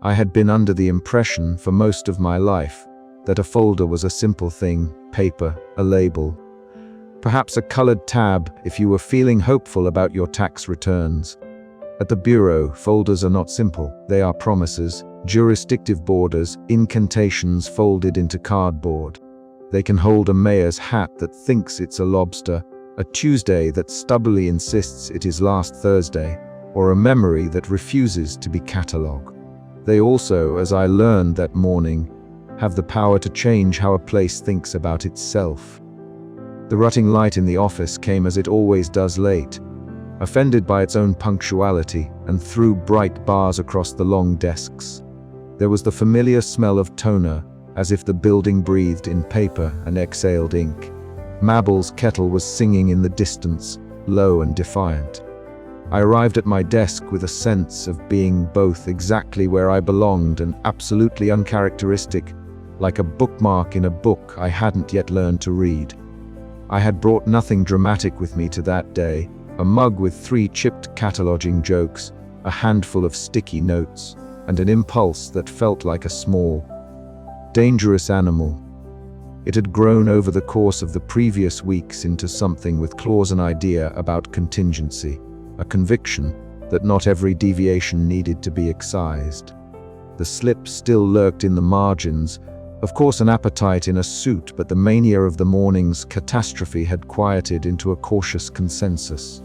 I had been under the impression for most of my life that a folder was a simple thing, paper, a label. Perhaps a colored tab if you were feeling hopeful about your tax returns. At the Bureau, folders are not simple. They are promises, jurisdictive borders, incantations folded into cardboard. They can hold a mayor's hat that thinks it's a lobster, a Tuesday that stubbornly insists it is last Thursday, or a memory that refuses to be catalogued. They also, as I learned that morning, have the power to change how a place thinks about itself. The rutting light in the office came as it always does late, offended by its own punctuality, and threw bright bars across the long desks. There was the familiar smell of toner, as if the building breathed in paper and exhaled ink. Mabel's kettle was singing in the distance, low and defiant. I arrived at my desk with a sense of being both exactly where I belonged and absolutely uncharacteristic, like a bookmark in a book I hadn't yet learned to read. I had brought nothing dramatic with me to that day, a mug with 3 chipped cataloging jokes, a handful of sticky notes, and an impulse that felt like a small, dangerous animal. It had grown over the course of the previous weeks into something with claws, an idea about contingency, a conviction that not every deviation needed to be excised. The slip still lurked in the margins, of course an appetite in a suit, but the mania of the morning's catastrophe had quieted into a cautious consensus.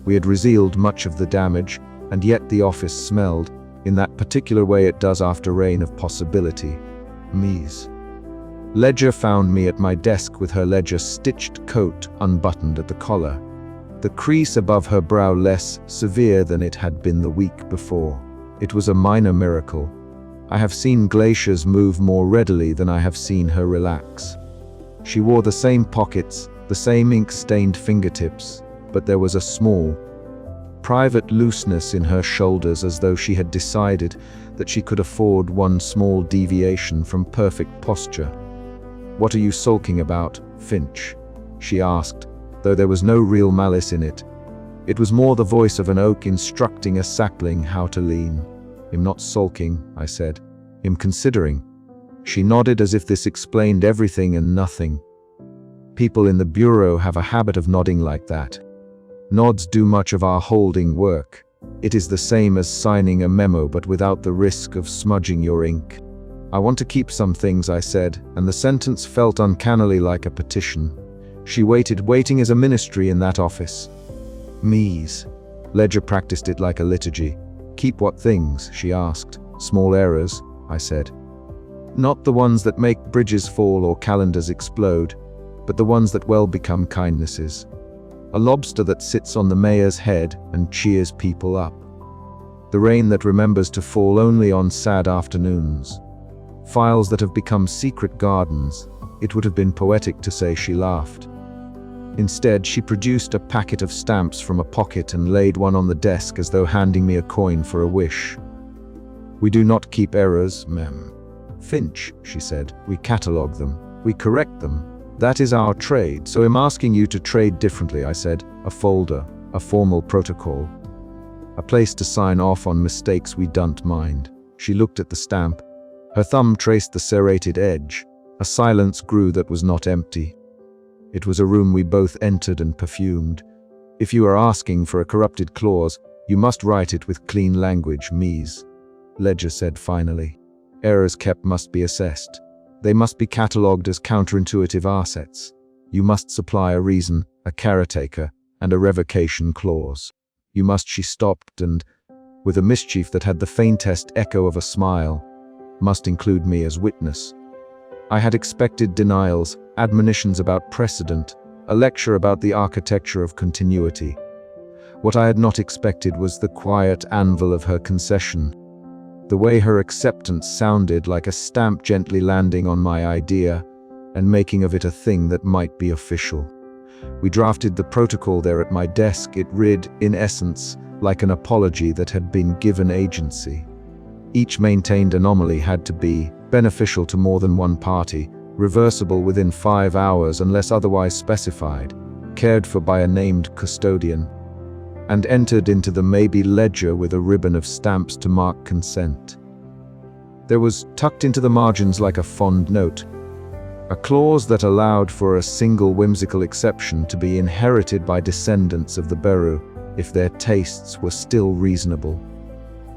We had resealed much of the damage, and yet the office smelled, in that particular way it does after rain of possibility, mise. Ledger found me at my desk with her ledger-stitched coat unbuttoned at the collar, the crease above her brow less severe than it had been the week before. It was a minor miracle. I have seen glaciers move more readily than I have seen her relax. She wore the same pockets, the same ink-stained fingertips, but there was a small, private looseness in her shoulders, as though she had decided that she could afford one small deviation from perfect posture. "What are you sulking about, Finch?" she asked, though there was no real malice in it. It was more the voice of an oak instructing a sapling how to lean. "I'm not sulking," I said. "I'm considering." She nodded as if this explained everything and nothing. People in the Bureau have a habit of nodding like that. Nods do much of our holding work. It is the same as signing a memo, but without the risk of smudging your ink. "I want to keep some things," I said, and the sentence felt uncannily like a petition. She waiting is a ministry in that office. Mise. Ledger practiced it like a liturgy. "Keep what things?" she asked. "Small errors," I said. "Not the ones that make bridges fall or calendars explode, but the ones that well become kindnesses. A lobster that sits on the mayor's head and cheers people up. The rain that remembers to fall only on sad afternoons. Files that have become secret gardens." It would have been poetic to say she laughed. Instead, she produced a packet of stamps from a pocket and laid one on the desk as though handing me a coin for a wish. "We do not keep errors, ma'am. Finch," she said. "We catalogue them. We correct them. That is our trade, so I'm asking you to trade differently," I said. "A folder, a formal protocol. A place to sign off on mistakes we don't mind." She looked at the stamp. Her thumb traced the serrated edge. A silence grew that was not empty. It was a room we both entered and perfumed. "If you are asking for a corrupted clause, you must write it with clean language, Mise," Ledger said finally. "Errors kept must be assessed. They must be catalogued as counterintuitive assets. You must supply a reason, a caretaker, and a revocation clause. You must," she stopped and, with a mischief that had the faintest echo of a smile, "must include me as witness." I had expected denials, admonitions about precedent, a lecture about the architecture of continuity. What I had not expected was the quiet anvil of her concession. The way her acceptance sounded like a stamp gently landing on my idea and making of it a thing that might be official. We drafted the protocol there at my desk. It read, in essence, like an apology that had been given agency. Each maintained anomaly had to be beneficial to more than one party, reversible within 5 hours unless otherwise specified, cared for by a named custodian, and entered into the maybe ledger with a ribbon of stamps to mark consent. There was, tucked into the margins like a fond note, a clause that allowed for a single whimsical exception to be inherited by descendants of the Beru if their tastes were still reasonable.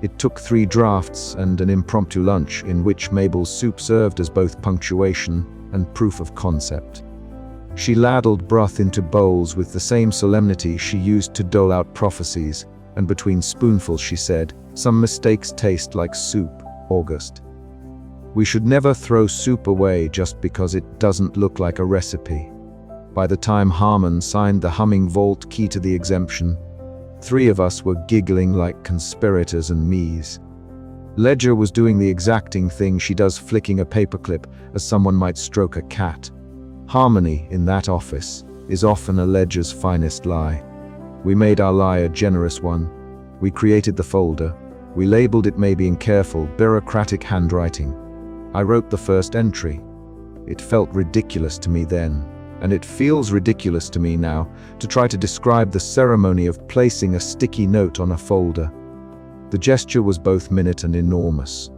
It took 3 drafts and an impromptu lunch in which Mabel's soup served as both punctuation and proof of concept. She ladled broth into bowls with the same solemnity she used to dole out prophecies, and between spoonfuls she said, "Some mistakes taste like soup, August. We should never throw soup away just because it doesn't look like a recipe." By the time Harmon signed the humming vault key to the exemption, 3 of us were giggling like conspirators and me's. Ledger was doing the exacting thing she does, flicking a paperclip as someone might stroke a cat. Harmony in that office is often a Ledger's finest lie. We made our lie a generous one. We created the folder. We labeled it maybe in careful, bureaucratic handwriting. I wrote the first entry. It felt ridiculous to me then, and it feels ridiculous to me now, to try to describe the ceremony of placing a sticky note on a folder. The gesture was both minute and enormous.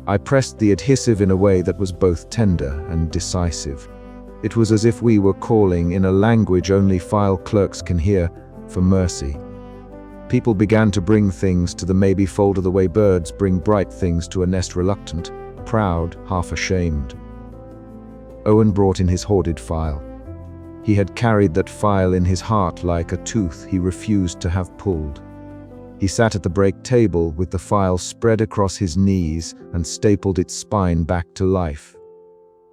I pressed the adhesive in a way that was both tender and decisive. It was as if we were calling, in a language only file clerks can hear, for mercy. People began to bring things to the maybe folder the way birds bring bright things to a nest, reluctant, proud, half ashamed. Owen brought in his hoarded file. He had carried that file in his heart like a tooth he refused to have pulled. He sat at the break table with the file spread across his knees and stapled its spine back to life.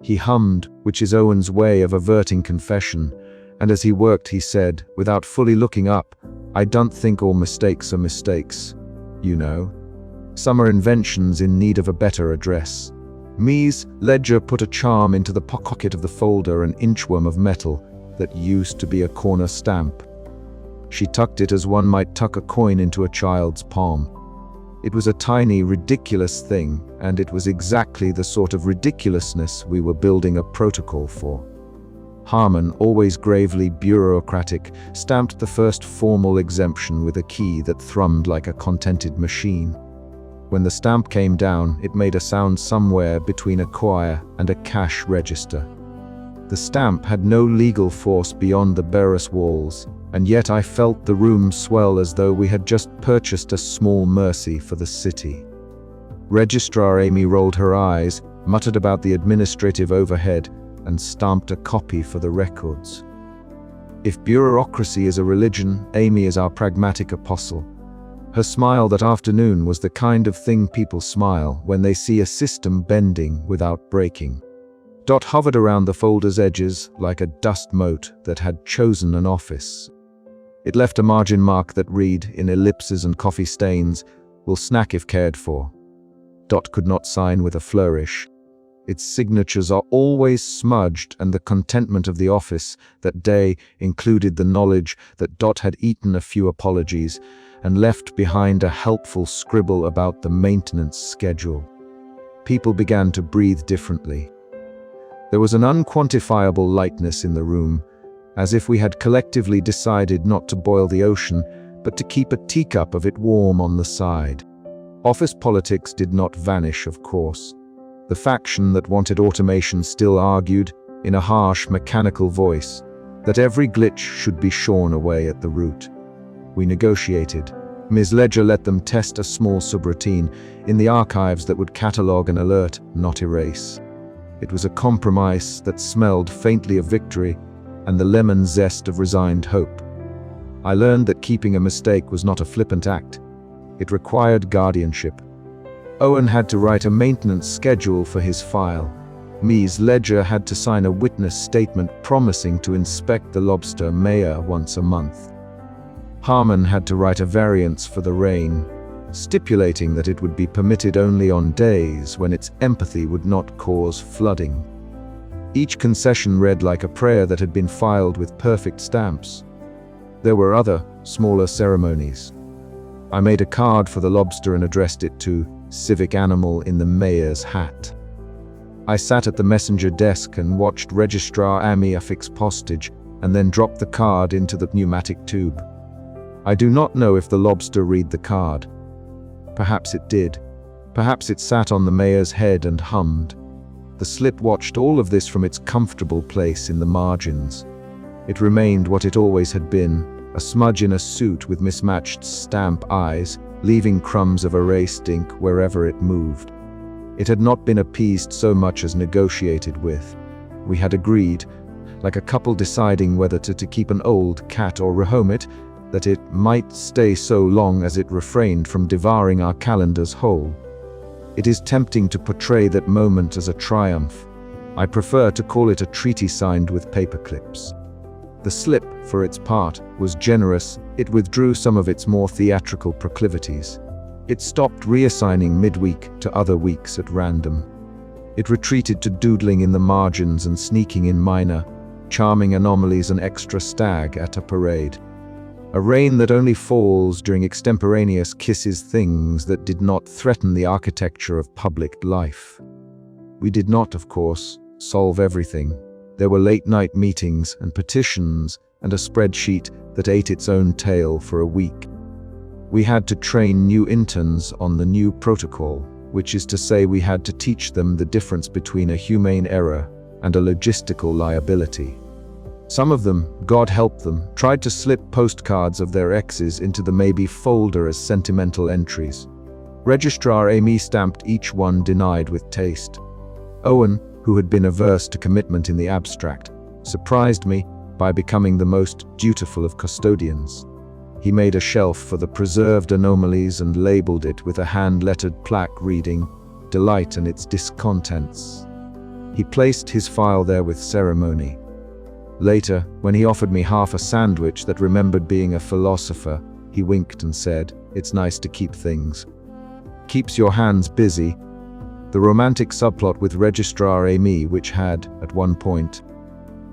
He hummed, which is Owen's way of averting confession, and as he worked he said, without fully looking up, "I don't think all mistakes are mistakes. You know. Some are inventions in need of a better address." Mies Ledger put a charm into the pocket of the folder, an inchworm of metal that used to be a corner stamp. She tucked it as one might tuck a coin into a child's palm. It was a tiny, ridiculous thing, and it was exactly the sort of ridiculousness we were building a protocol for. Harmon, always gravely bureaucratic, stamped the first formal exemption with a key that thrummed like a contented machine. When the stamp came down, it made a sound somewhere between a choir and a cash register. The stamp had no legal force beyond the Barras walls, and yet I felt the room swell as though we had just purchased a small mercy for the city. Registrar Amy rolled her eyes, muttered about the administrative overhead, and stamped a copy for the records. If bureaucracy is a religion, Amy is our pragmatic apostle. Her smile that afternoon was the kind of thing people smile when they see a system bending without breaking. Dot hovered around the folder's edges like a dust mote that had chosen an office. It left a margin mark that read, in ellipses and coffee stains, "Will snack if cared for." Dot could not sign with a flourish. Its signatures are always smudged, and the contentment of the office that day included the knowledge that Dot had eaten a few apologies and left behind a helpful scribble about the maintenance schedule. People began to breathe differently. There was an unquantifiable lightness in the room, as if we had collectively decided not to boil the ocean, but to keep a teacup of it warm on the side. Office politics did not vanish, of course. The faction that wanted automation still argued, in a harsh, mechanical voice, that every glitch should be shorn away at the root. We negotiated. Ms. Ledger let them test a small subroutine in the archives that would catalog and alert, not erase. It was a compromise that smelled faintly of victory and the lemon zest of resigned hope. I learned that keeping a mistake was not a flippant act. It required guardianship. Owen had to write a maintenance schedule for his file. Ms. Ledger had to sign a witness statement promising to inspect the lobster mayor once a month. Harmon had to write a variance for the rain, stipulating that it would be permitted only on days when its empathy would not cause flooding. Each concession read like a prayer that had been filed with perfect stamps. There were other, smaller ceremonies. I made a card for the lobster and addressed it to "Civic Animal in the Mayor's Hat." I sat at the messenger desk and watched Registrar Amy affix postage and then dropped the card into the pneumatic tube. I do not know if the lobster read the card. Perhaps it did. Perhaps it sat on the mayor's head and hummed. The slip watched all of this from its comfortable place in the margins. It remained what it always had been, a smudge in a suit with mismatched stamp eyes, leaving crumbs of erased ink wherever it moved. It had not been appeased so much as negotiated with. We had agreed, like a couple deciding whether to keep an old cat or rehome it, that it might stay so long as it refrained from devouring our calendars whole. It is tempting to portray that moment as a triumph. I prefer to call it a treaty signed with paper clips. The slip, for its part, was generous. It withdrew some of its more theatrical proclivities. It stopped reassigning midweek to other weeks at random. It retreated to doodling in the margins and sneaking in minor, charming anomalies, an extra stag at a parade. A rain that only falls during extemporaneous kisses, things that did not threaten the architecture of public life. We did not, of course, solve everything. There were late-night meetings and petitions and a spreadsheet that ate its own tail for a week. We had to train new interns on the new protocol, which is to say we had to teach them the difference between a humane error and a logistical liability. Some of them, God help them, tried to slip postcards of their exes into the maybe folder as sentimental entries. Registrar Amy stamped each one denied with taste. Owen, who had been averse to commitment in the abstract, surprised me by becoming the most dutiful of custodians. He made a shelf for the preserved anomalies and labeled it with a hand-lettered plaque reading, "Delight and its discontents." He placed his file there with ceremony. Later, when he offered me half a sandwich that remembered being a philosopher, he winked and said, "It's nice to keep things. Keeps your hands busy." The romantic subplot with Registrar Amy, which had, at one point,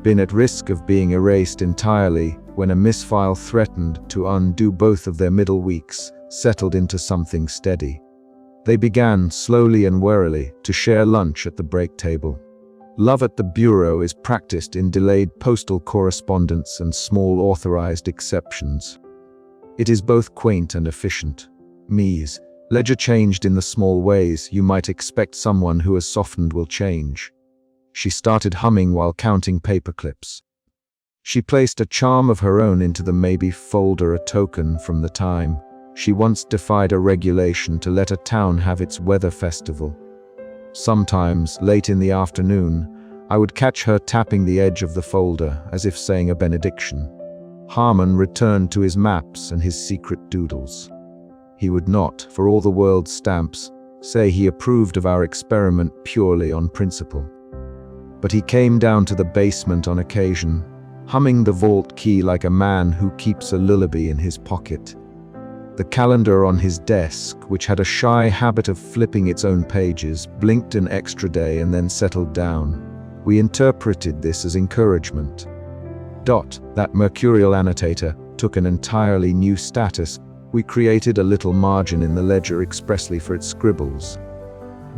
been at risk of being erased entirely when a misfile threatened to undo both of their middle weeks, settled into something steady. They began, slowly and warily, to share lunch at the break table. Love at the bureau is practiced in delayed postal correspondence and small authorized exceptions. It is both quaint and efficient. Mies, ledger changed in the small ways you might expect someone who has softened will change. She started humming while counting paper clips. She placed a charm of her own into the maybe folder, a token from the time she once defied a regulation to let a town have its weather festival. Sometimes, late in the afternoon, I would catch her tapping the edge of the folder as if saying a benediction. Harmon returned to his maps and his secret doodles. He would not, for all the world's stamps, say he approved of our experiment purely on principle. But he came down to the basement on occasion, humming the vault key like a man who keeps a lullaby in his pocket. The calendar on his desk, which had a shy habit of flipping its own pages, blinked an extra day and then settled down. We interpreted this as encouragement. Dot, that mercurial annotator, took an entirely new status. We created a little margin in the ledger expressly for its scribbles.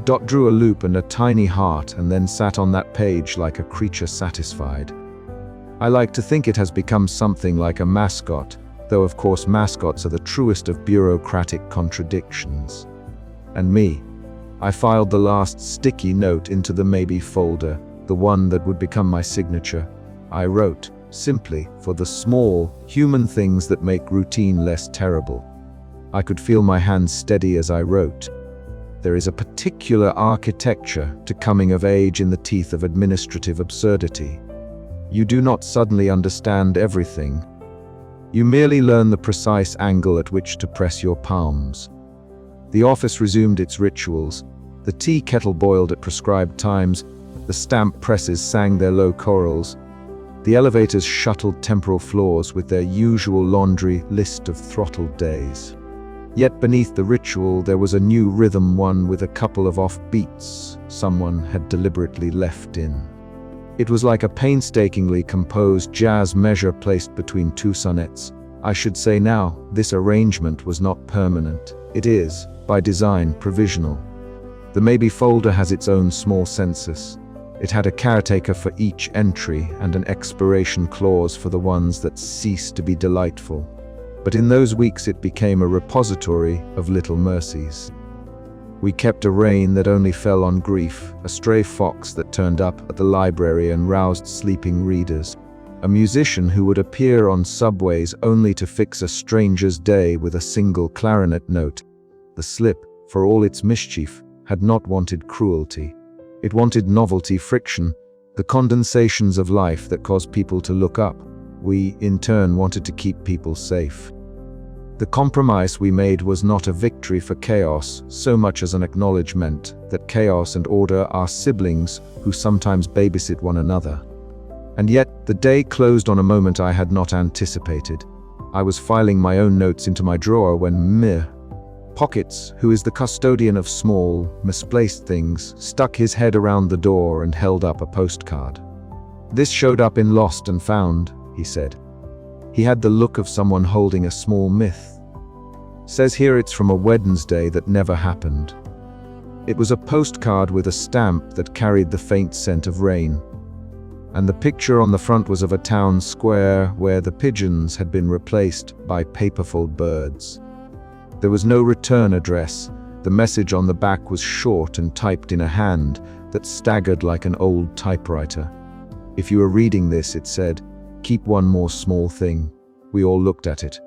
Dot drew a loop and a tiny heart and then sat on that page like a creature satisfied. I like to think it has become something like a mascot, though of course mascots are the truest of bureaucratic contradictions. And me, I filed the last sticky note into the maybe folder, the one that would become my signature. I wrote, simply, for the small, human things that make routine less terrible. I could feel my hands steady as I wrote. There is a particular architecture to coming of age in the teeth of administrative absurdity. You do not suddenly understand everything. You merely learn the precise angle at which to press your palms. The office resumed its rituals. The tea kettle boiled at prescribed times. The stamp presses sang their low chorals. The elevators shuttled temporal floors with their usual laundry list of throttled days. Yet beneath the ritual there was a new rhythm, one with a couple of off beats someone had deliberately left in. It was like a painstakingly composed jazz measure placed between two sonnets. I should say now, this arrangement was not permanent. It is, by design, provisional. The maybe folder has its own small census. It had a caretaker for each entry and an expiration clause for the ones that ceased to be delightful. But in those weeks it became a repository of little mercies. We kept a rain that only fell on grief, a stray fox that turned up at the library and roused sleeping readers, a musician who would appear on subways only to fix a stranger's day with a single clarinet note. The slip, for all its mischief, had not wanted cruelty. It wanted novelty, friction, the condensations of life that cause people to look up. We, in turn, wanted to keep people safe. The compromise we made was not a victory for chaos, so much as an acknowledgement that chaos and order are siblings who sometimes babysit one another. And yet, the day closed on a moment I had not anticipated. I was filing my own notes into my drawer when Pockets, who is the custodian of small, misplaced things, stuck his head around the door and held up a postcard. "This showed up in Lost and Found," he said. He had the look of someone holding a small myth. "Says here it's from a Wednesday that never happened." It was a postcard with a stamp that carried the faint scent of rain. And the picture on the front was of a town square where the pigeons had been replaced by paperfold birds. There was no return address. The message on the back was short and typed in a hand that staggered like an old typewriter. "If you are reading this," it said, "keep one more small thing." We all looked at it.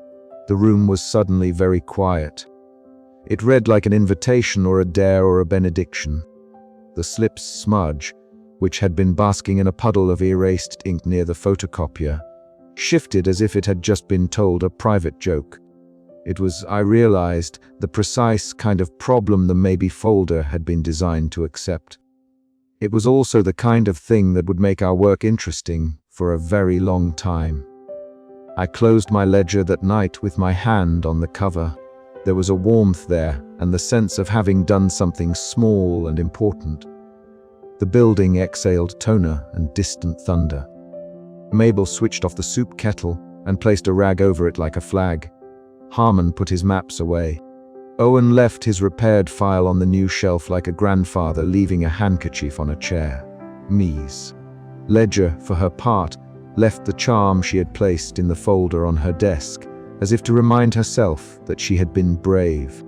The room was suddenly very quiet. It read like an invitation or a dare or a benediction. The slip's smudge, which had been basking in a puddle of erased ink near the photocopier, shifted as if it had just been told a private joke. It was, I realized, the precise kind of problem the maybe folder had been designed to accept. It was also the kind of thing that would make our work interesting for a very long time. I closed my ledger that night with my hand on the cover. There was a warmth there and the sense of having done something small and important. The building exhaled toner and distant thunder. Mabel switched off the soup kettle and placed a rag over it like a flag. Harmon put his maps away. Owen left his repaired file on the new shelf like a grandfather leaving a handkerchief on a chair. Mies' ledger, for her part, left the charm she had placed in the folder on her desk, as if to remind herself that she had been brave.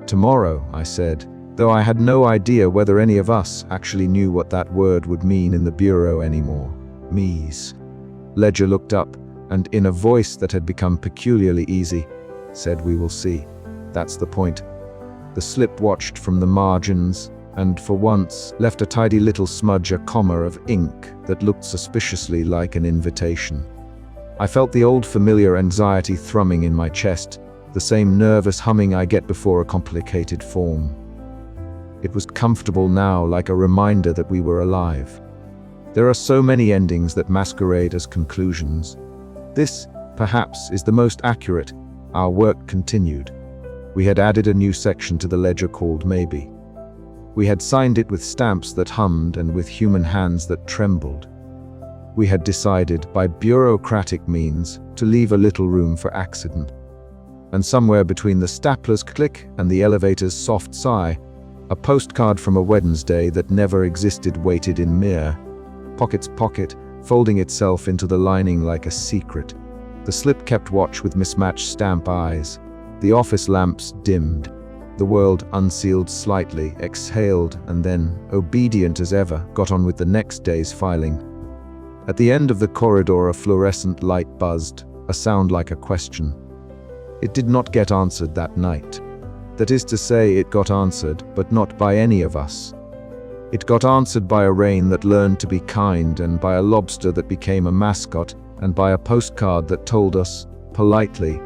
"Tomorrow," I said, though I had no idea whether any of us actually knew what that word would mean in the bureau anymore. Mies' ledger looked up, and in a voice that had become peculiarly easy, said, "We will see. That's the point." The slip watched from the margins, and for once left a tidy little smudge, a comma of ink that looked suspiciously like an invitation. I felt the old familiar anxiety thrumming in my chest, the same nervous humming I get before a complicated form. It was comfortable now, like a reminder that we were alive. There are so many endings that masquerade as conclusions. This, perhaps, is the most accurate. Our work continued. We had added a new section to the ledger called Maybe. We had signed it with stamps that hummed and with human hands that trembled. We had decided, by bureaucratic means, to leave a little room for accident. And somewhere between the stapler's click and the elevator's soft sigh, a postcard from a Wednesday that never existed waited in Pocket's pocket, folding itself into the lining like a secret. The slip kept watch with mismatched stamp eyes. The office lamps dimmed. The world unsealed slightly, exhaled, and then, obedient as ever, got on with the next day's filing. At the end of the corridor, a fluorescent light buzzed, a sound like a question. It did not get answered that night. That is to say, it got answered, but not by any of us. It got answered by a rain that learned to be kind, and by a lobster that became a mascot, and by a postcard that told us, politely,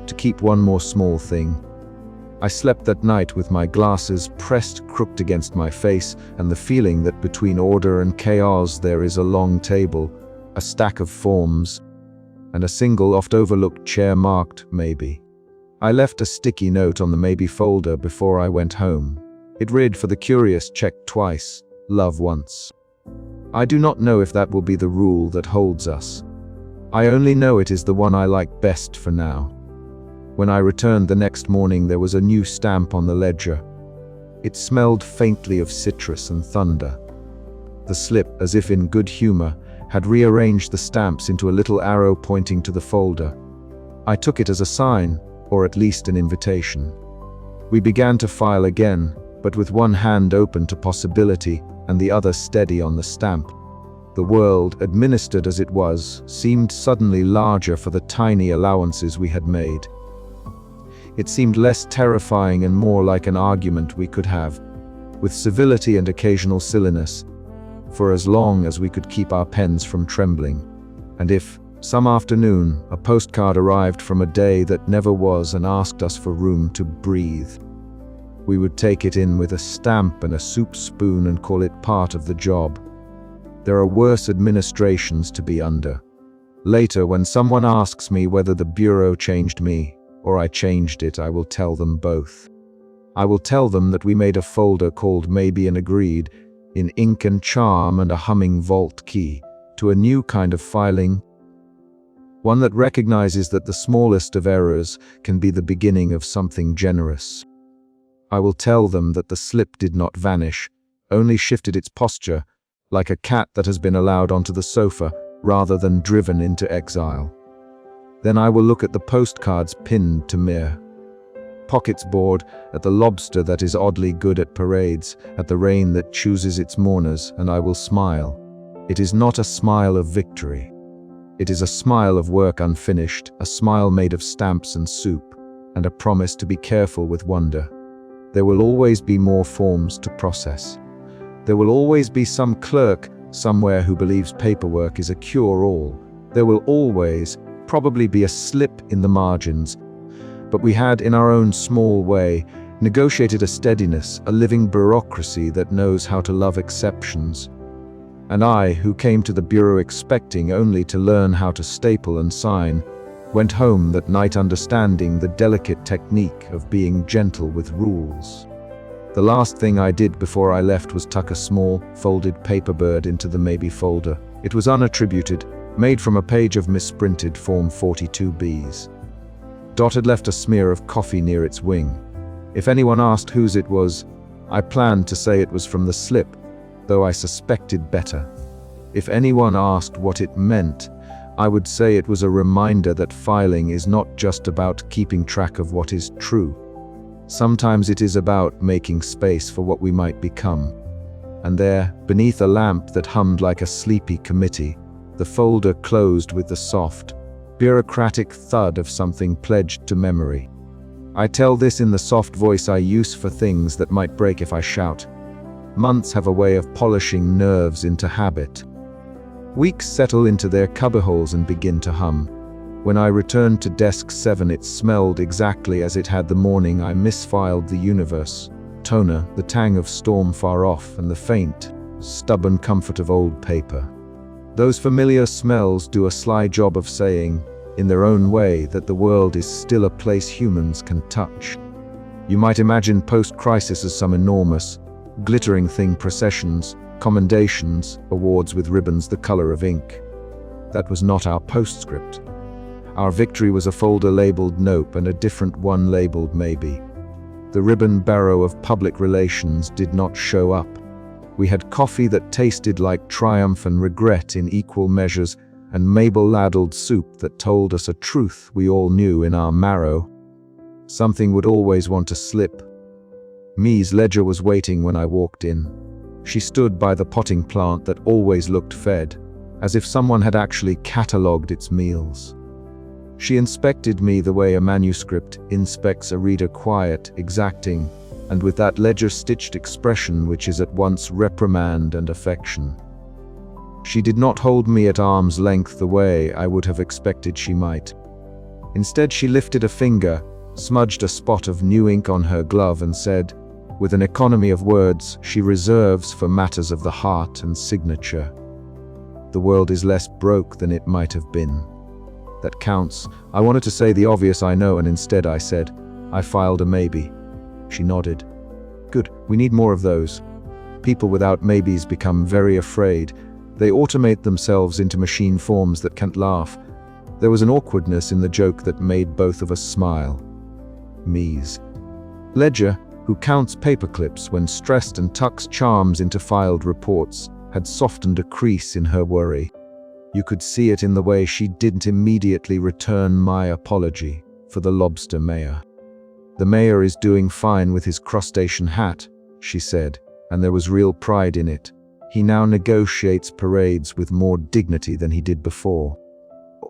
to keep one more small thing. I slept that night with my glasses pressed crooked against my face, and the feeling that between order and chaos there is a long table, a stack of forms, and a single oft-overlooked chair marked Maybe. I left a sticky note on the Maybe folder before I went home. It read, for the curious, check twice, love once. I do not know if that will be the rule that holds us. I only know it is the one I like best for now. When I returned the next morning, there was a new stamp on the ledger. It smelled faintly of citrus and thunder. The slip, as if in good humor, had rearranged the stamps into a little arrow pointing to the folder. I took it as a sign, or at least an invitation. We began to file again, but with one hand open to possibility and the other steady on the stamp. The world, administered as it was, seemed suddenly larger for the tiny allowances we had made. It seemed less terrifying and more like an argument we could have, with civility and occasional silliness, for as long as we could keep our pens from trembling. And if, some afternoon, a postcard arrived from a day that never was and asked us for room to breathe, we would take it in with a stamp and a soup spoon and call it part of the job. There are worse administrations to be under. Later, when someone asks me whether the bureau changed me or I changed it, I will tell them both. I will tell them that we made a folder called Maybe and Agreed, in ink and charm and a humming vault key, to a new kind of filing, one that recognizes that the smallest of errors can be the beginning of something generous. I will tell them that the slip did not vanish, only shifted its posture, like a cat that has been allowed onto the sofa rather than driven into exile. Then I will look at the postcards pinned to Mir. Pockets bored, at the lobster that is oddly good at parades, at the rain that chooses its mourners, and I will smile. It is not a smile of victory. It is a smile of work unfinished, a smile made of stamps and soup, and a promise to be careful with wonder. There will always be more forms to process. There will always be some clerk somewhere who believes paperwork is a cure-all. There will always, probably be a slip in the margins, but we had, in our own small way, negotiated a steadiness, a living bureaucracy that knows how to love exceptions. And I, who came to the bureau expecting only to learn how to staple and sign, went home that night understanding the delicate technique of being gentle with rules. The last thing I did before I left was tuck a small, folded paper bird into the Maybe folder. It was unattributed, made from a page of misprinted Form 42Bs. Dot had left a smear of coffee near its wing. If anyone asked whose it was, I planned to say it was from the slip, though I suspected better. If anyone asked what it meant, I would say it was a reminder that filing is not just about keeping track of what is true. Sometimes it is about making space for what we might become. And there, beneath a lamp that hummed like a sleepy committee, the folder closed with the soft, bureaucratic thud of something pledged to memory. I tell this in the soft voice I use for things that might break if I shout. Months have a way of polishing nerves into habit. Weeks settle into their cubbyholes and begin to hum. When I returned to desk 7, it smelled exactly as it had the morning I misfiled the universe. Toner, the tang of storm far off, and the faint, stubborn comfort of old paper. Those familiar smells do a sly job of saying, in their own way, that the world is still a place humans can touch. You might imagine post-crisis as some enormous, glittering thing, processions, commendations, awards with ribbons the color of ink. That was not our postscript. Our victory was a folder labeled Nope and a different one labeled Maybe. The ribbon barrow of public relations did not show up. We had coffee that tasted like triumph and regret in equal measures, and Mabel-ladled soup that told us a truth we all knew in our marrow. Something would always want to slip. Mee's ledger was waiting when I walked in. She stood by the potting plant that always looked fed, as if someone had actually catalogued its meals. She inspected me the way a manuscript inspects a reader, quiet, exacting, and with that ledger-stitched expression which is at once reprimand and affection. She did not hold me at arm's length the way I would have expected she might. Instead, she lifted a finger, smudged a spot of new ink on her glove, and said, with an economy of words she reserves for matters of the heart and signature, "The world is less broke than it might have been." That counts. I wanted to say the obvious, I know, and instead I said, "I filed a Maybe." She nodded. "Good, we need more of those. People without maybes become very afraid. They automate themselves into machine forms that can't laugh." There was an awkwardness in the joke that made both of us smile. Me's ledger, who counts paperclips when stressed and tucks charms into filed reports, had softened a crease in her worry. You could see it in the way she didn't immediately return my apology for the lobster mayor. "The mayor is doing fine with his crustacean hat," she said, and there was real pride in it. He now negotiates parades with more dignity than he did before.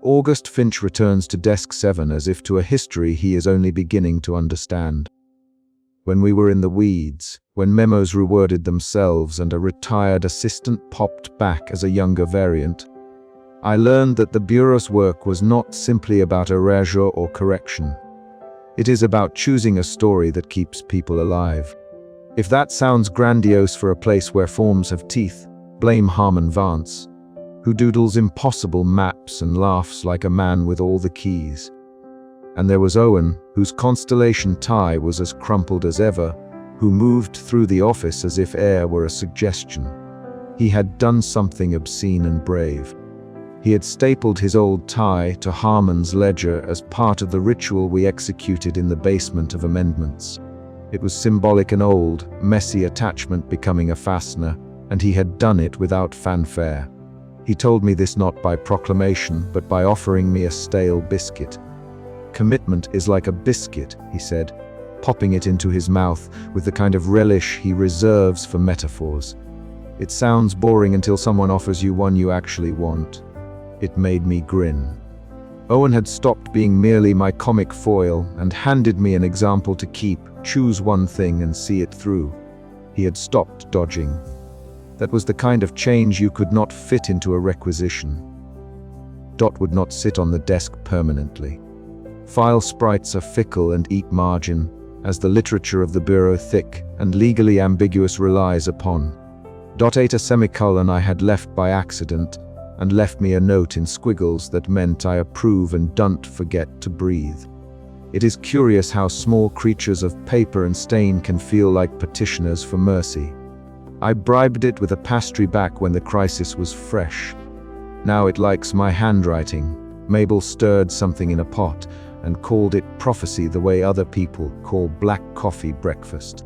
August Finch returns to Desk 7 as if to a history he is only beginning to understand. When we were in the weeds, when memos reworded themselves and a retired assistant popped back as a younger variant, I learned that the Bureau's work was not simply about erasure or correction. It is about choosing a story that keeps people alive. If that sounds grandiose for a place where forms have teeth, blame Harmon Vance, who doodles impossible maps and laughs like a man with all the keys. And there was Owen, whose constellation tie was as crumpled as ever, who moved through the office as if air were a suggestion. He had done something obscene and brave. He had stapled his old tie to Harmon's ledger as part of the ritual we executed in the basement of amendments. It was symbolic, an old, messy attachment becoming a fastener, and he had done it without fanfare. He told me this not by proclamation, but by offering me a stale biscuit. Commitment is like a biscuit, he said, popping it into his mouth with the kind of relish he reserves for metaphors. It sounds boring until someone offers you one you actually want. It made me grin. Owen had stopped being merely my comic foil and handed me an example to keep, choose one thing and see it through. He had stopped dodging. That was the kind of change you could not fit into a requisition. Dot would not sit on the desk permanently. File sprites are fickle and eat margin, as the literature of the Bureau thick and legally ambiguous relies upon. Dot ate a semicolon I had left by accident, and left me a note in squiggles that meant I approve and don't forget to breathe. It is curious how small creatures of paper and stain can feel like petitioners for mercy. I bribed it with a pastry back when the crisis was fresh. Now it likes my handwriting. Mabel stirred something in a pot and called it prophecy the way other people call black coffee breakfast.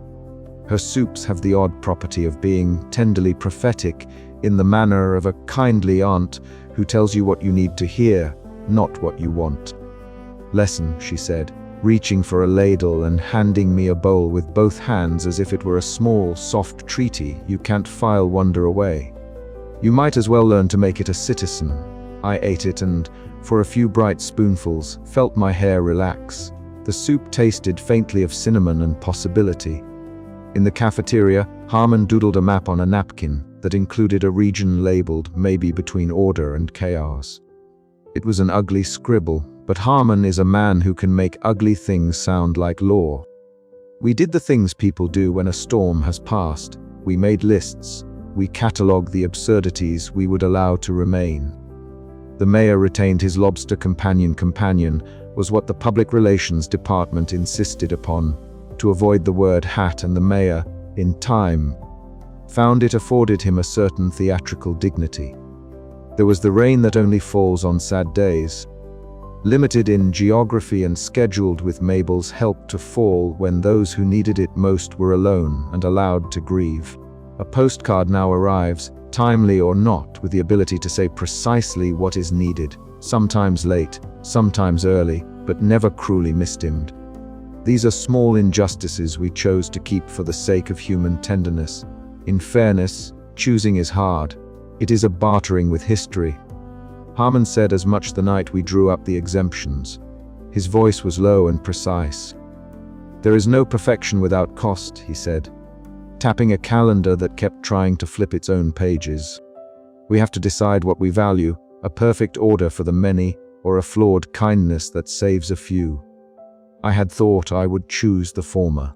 Her soups have the odd property of being tenderly prophetic in the manner of a kindly aunt who tells you what you need to hear, not what you want. Lesson, she said, reaching for a ladle and handing me a bowl with both hands as if it were a small, soft treaty you can't file wonder away. You might as well learn to make it a citizen. I ate it and, for a few bright spoonfuls, felt my hair relax. The soup tasted faintly of cinnamon and possibility. In the cafeteria, Harmon doodled a map on a napkin that included a region labeled maybe between order and chaos. It was an ugly scribble, but Harmon is a man who can make ugly things sound like law. We did the things people do when a storm has passed. We made lists. We catalogued the absurdities we would allow to remain. The mayor retained his lobster companion was what the public relations department insisted upon, to avoid the word hat, and the mayor, in time, found it afforded him a certain theatrical dignity. There was the rain that only falls on sad days, limited in geography and scheduled with Mabel's help to fall when those who needed it most were alone and allowed to grieve. A postcard now arrives, timely or not, with the ability to say precisely what is needed, sometimes late, sometimes early, but never cruelly misstimed. These are small injustices we chose to keep for the sake of human tenderness. In fairness, choosing is hard. It is a bartering with history. Harmon said as much the night we drew up the exemptions. His voice was low and precise. There is no perfection without cost, he said, tapping a calendar that kept trying to flip its own pages. We have to decide what we value, a perfect order for the many, or a flawed kindness that saves a few. I had thought I would choose the former.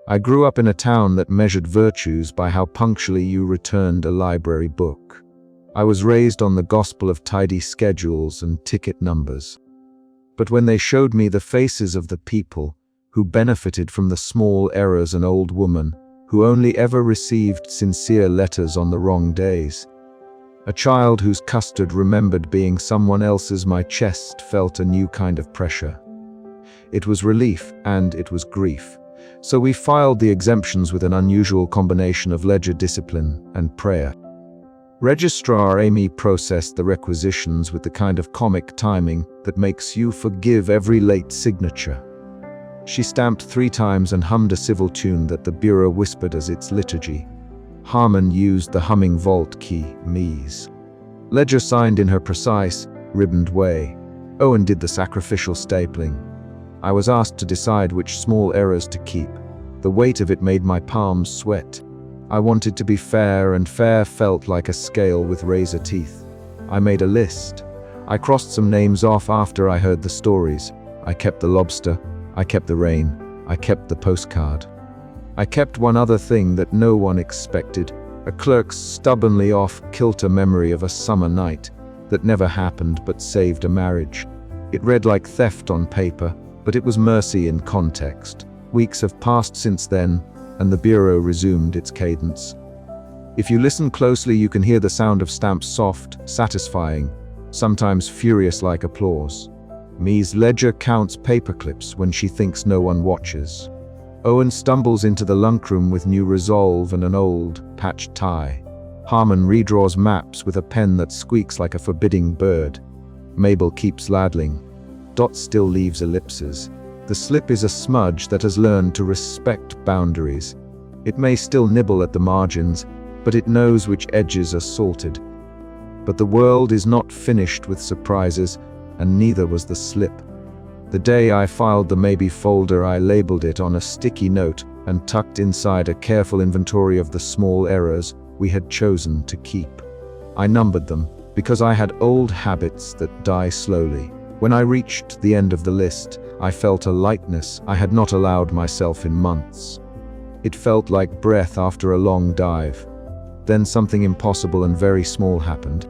I grew up in a town that measured virtues by how punctually you returned a library book. I was raised on the gospel of tidy schedules and ticket numbers. But when they showed me the faces of the people who benefited from the small errors, an old woman who only ever received sincere letters on the wrong days, a child whose custard remembered being someone else's, my chest felt a new kind of pressure. It was relief and it was grief. So we filed the exemptions with an unusual combination of ledger discipline and prayer. Registrar Amy processed the requisitions with the kind of comic timing that makes you forgive every late signature. She stamped 3 times and hummed a civil tune that the bureau whispered as its liturgy. Harmon used the humming vault key, Mies. Ledger signed in her precise, ribboned way. Owen did the sacrificial stapling. I was asked to decide which small errors to keep. The weight of it made my palms sweat. I wanted to be fair, and fair felt like a scale with razor teeth. I made a list. I crossed some names off after I heard the stories. I kept the lobster. I kept the rain. I kept the postcard. I kept one other thing that no one expected, a clerk's stubbornly off-kilter memory of a summer night that never happened but saved a marriage. It read like theft on paper, but it was mercy in context. Weeks have passed since then, and the bureau resumed its cadence. If you listen closely, you can hear the sound of stamps, soft, satisfying, sometimes furious like applause. Mies Ledger counts paperclips when she thinks no one watches. Owen stumbles into the lunchroom with new resolve and an old, patched tie. Harmon redraws maps with a pen that squeaks like a forbidding bird. Mabel keeps ladling. Dot still leaves ellipses. The slip is a smudge that has learned to respect boundaries. It may still nibble at the margins, but it knows which edges are salted. But the world is not finished with surprises, and neither was the slip. The day I filed the maybe folder, I labeled it on a sticky note and tucked inside a careful inventory of the small errors we had chosen to keep. I numbered them because I had old habits that die slowly. When I reached the end of the list, I felt a lightness I had not allowed myself in months. It felt like breath after a long dive. Then something impossible and very small happened.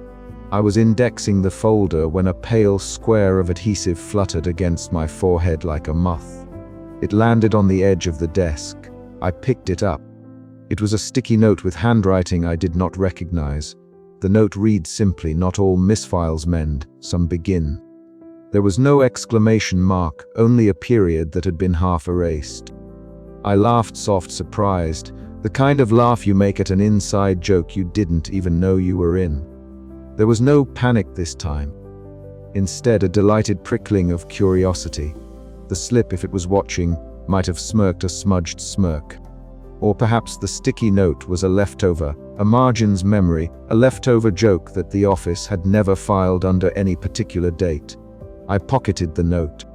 I was indexing the folder when a pale square of adhesive fluttered against my forehead like a moth. It landed on the edge of the desk. I picked it up. It was a sticky note with handwriting I did not recognize. The note read simply, "Not all misfiles mend, some begin." There was no exclamation mark, only a period that had been half erased. I laughed soft, surprised, the kind of laugh you make at an inside joke you didn't even know you were in. There was no panic this time. Instead, a delighted prickling of curiosity. The slip, if it was watching, might have smirked a smudged smirk. Or perhaps the sticky note was a leftover, a margins memory, a leftover joke that the office had never filed under any particular date. I pocketed the note.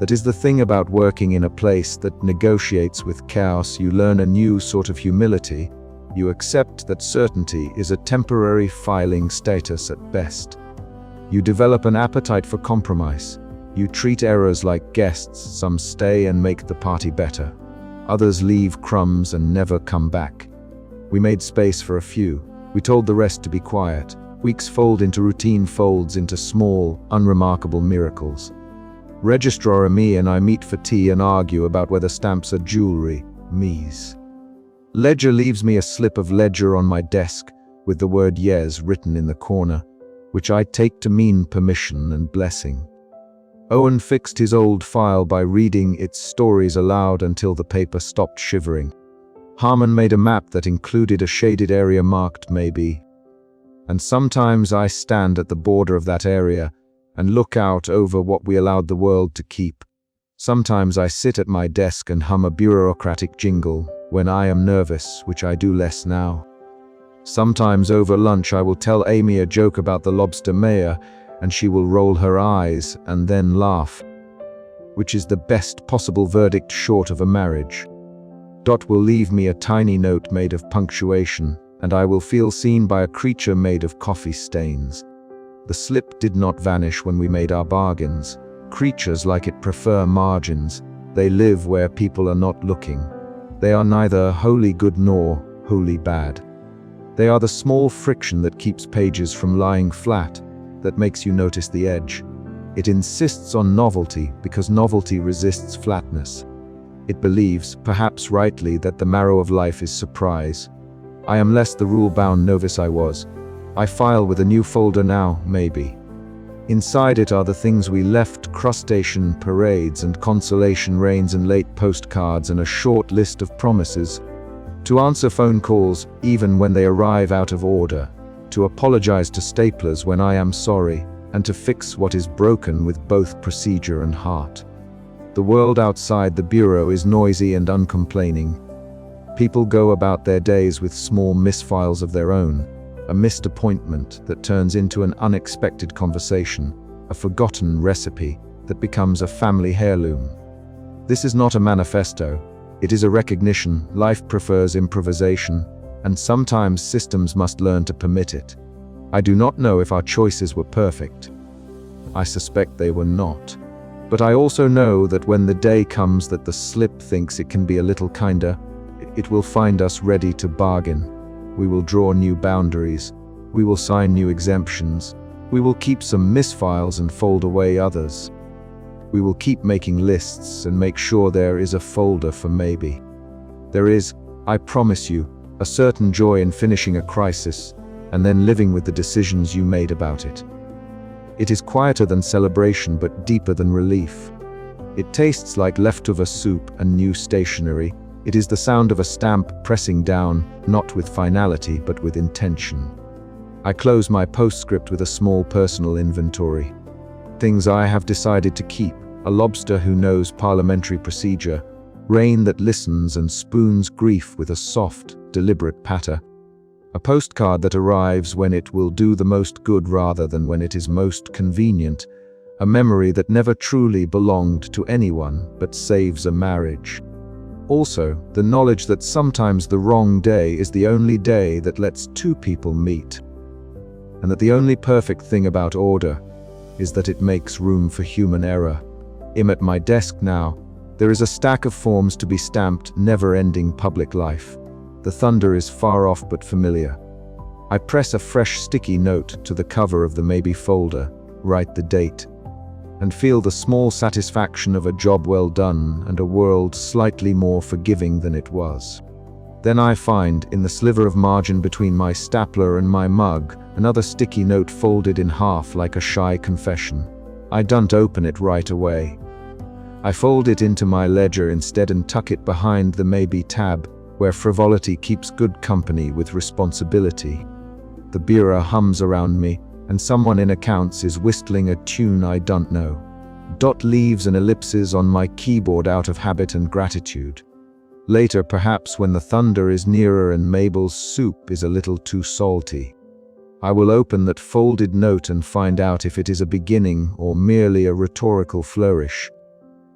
That is the thing about working in a place that negotiates with chaos. You learn a new sort of humility. You accept that certainty is a temporary filing status at best. You develop an appetite for compromise. You treat errors like guests. Some stay and make the party better. Others leave crumbs and never come back. We made space for a few. We told the rest to be quiet. Weeks fold into routine, folds into small, unremarkable miracles. Registrar Amy and I meet for tea and argue about whether stamps are jewelry. Mies. Ledger leaves me a slip of ledger on my desk with the word yes written in the corner, which I take to mean permission and blessing. Owen fixed his old file by reading its stories aloud until the paper stopped shivering. Harmon made a map that included a shaded area marked maybe. And sometimes I stand at the border of that area and look out over what we allowed the world to keep. Sometimes I sit at my desk and hum a bureaucratic jingle when I am nervous, which I do less now. Sometimes over lunch I will tell Amy a joke about the lobster mayor, and she will roll her eyes and then laugh, which is the best possible verdict short of a marriage. Dot will leave me a tiny note made of punctuation, and I will feel seen by a creature made of coffee stains. The slip did not vanish when we made our bargains. Creatures like it prefer margins. They live where people are not looking. They are neither wholly good nor wholly bad. They are the small friction that keeps pages from lying flat, that makes you notice the edge. It insists on novelty because novelty resists flatness. It believes, perhaps rightly, that the marrow of life is surprise. I am less the rule-bound novice I was. I file with a new folder now, maybe. Inside it are the things we left: crustacean parades and consolation rains and late postcards and a short list of promises. To answer phone calls, even when they arrive out of order. To apologize to staplers when I am sorry, and to fix what is broken with both procedure and heart. The world outside the bureau is noisy and uncomplaining. People go about their days with small misfiles of their own, a missed appointment that turns into an unexpected conversation, a forgotten recipe that becomes a family heirloom. This is not a manifesto. It is a recognition life prefers improvisation, and sometimes systems must learn to permit it. I do not know if our choices were perfect. I suspect they were not. But I also know that when the day comes that the slip thinks it can be a little kinder, it will find us ready to bargain. We will draw new boundaries. We will sign new exemptions. We will keep some misfiles and fold away others. We will keep making lists and make sure there is a folder for maybe. There is, I promise you, a certain joy in finishing a crisis and then living with the decisions you made about it. It is quieter than celebration but deeper than relief. It tastes like leftover soup and new stationery. It is the sound of a stamp pressing down, not with finality but with intention. I close my postscript with a small personal inventory. Things I have decided to keep: a lobster who knows parliamentary procedure, rain that listens and spoons grief with a soft, deliberate patter, a postcard that arrives when it will do the most good rather than when it is most convenient, a memory that never truly belonged to anyone but saves a marriage. Also, the knowledge that sometimes the wrong day is the only day that lets two people meet, and that the only perfect thing about order is that it makes room for human error. I'm at my desk now. There is a stack of forms to be stamped, never-ending public life. The thunder is far off but familiar. I press a fresh sticky note to the cover of the maybe folder, write the date, and feel the small satisfaction of a job well done and a world slightly more forgiving than it was. Then I find, in the sliver of margin between my stapler and my mug, another sticky note folded in half like a shy confession. I don't open it right away. I fold it into my ledger instead and tuck it behind the maybe tab, where frivolity keeps good company with responsibility. The bureau hums around me, and someone in accounts is whistling a tune I don't know. Dot leaves and ellipses on my keyboard out of habit and gratitude. Later, perhaps when the thunder is nearer and Mabel's soup is a little too salty, I will open that folded note and find out if it is a beginning or merely a rhetorical flourish.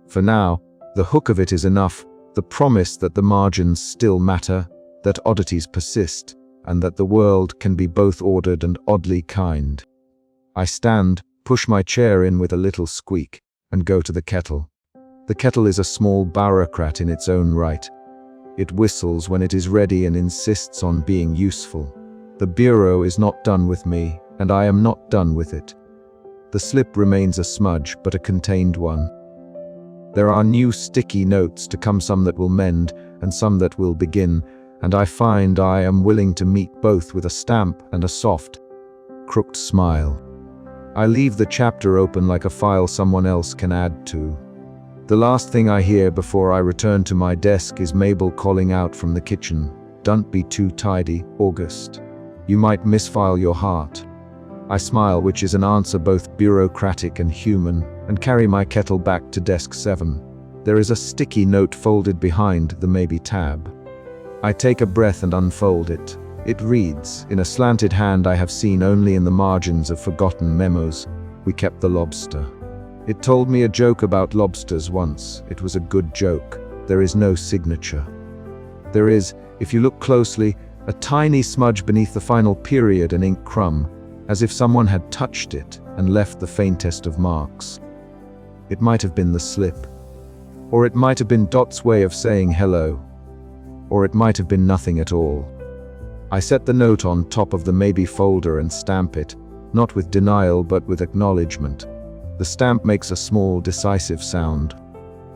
For now, the hook of it is enough, the promise that the margins still matter, that oddities persist, and that the world can be both ordered and oddly kind. I stand, push my chair in with a little squeak, and go to the kettle. The kettle is a small bureaucrat in its own right. It whistles when it is ready and insists on being useful. The bureau is not done with me, and I am not done with it. The slip remains a smudge, but a contained one. There are new sticky notes to come, some that will mend, and some that will begin, and I find I am willing to meet both with a stamp and a soft, crooked smile. I leave the chapter open like a file someone else can add to. The last thing I hear before I return to my desk is Mabel calling out from the kitchen, "Don't be too tidy, August. You might misfile your heart." I smile, which is an answer both bureaucratic and human, and carry my kettle back to desk 7. There is a sticky note folded behind the maybe tab. I take a breath and unfold it. It reads, in a slanted hand I have seen only in the margins of forgotten memos, "We kept the lobster." It told me a joke about lobsters once. It was a good joke. There is no signature. There is, if you look closely, a tiny smudge beneath the final period, an ink crumb, as if someone had touched it and left the faintest of marks. It might have been the slip. Or it might have been Dot's way of saying hello. Or it might have been nothing at all. I set the note on top of the maybe folder and stamp it, not with denial but with acknowledgement. The stamp makes a small, decisive sound.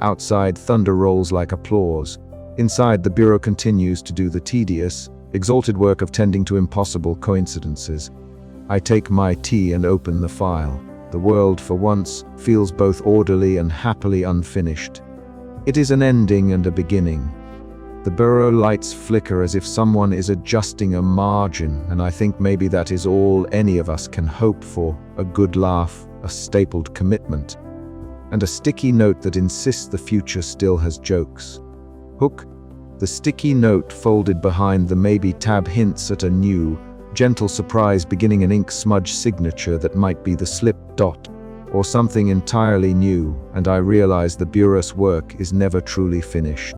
Outside, thunder rolls like applause. Inside, the bureau continues to do the tedious, exalted work of tending to impossible coincidences. I take my tea and open the file. The world, for once, feels both orderly and happily unfinished. It is an ending and a beginning. The bureau lights flicker as if someone is adjusting a margin, and I think maybe that is all any of us can hope for: a good laugh, a stapled commitment. and a sticky note that insists the future still has jokes. Hook. The sticky note folded behind the maybe tab hints at a new, gentle surprise beginning an ink smudge signature that might be the slip dot, or something entirely new, and I realize the bureau's work is never truly finished.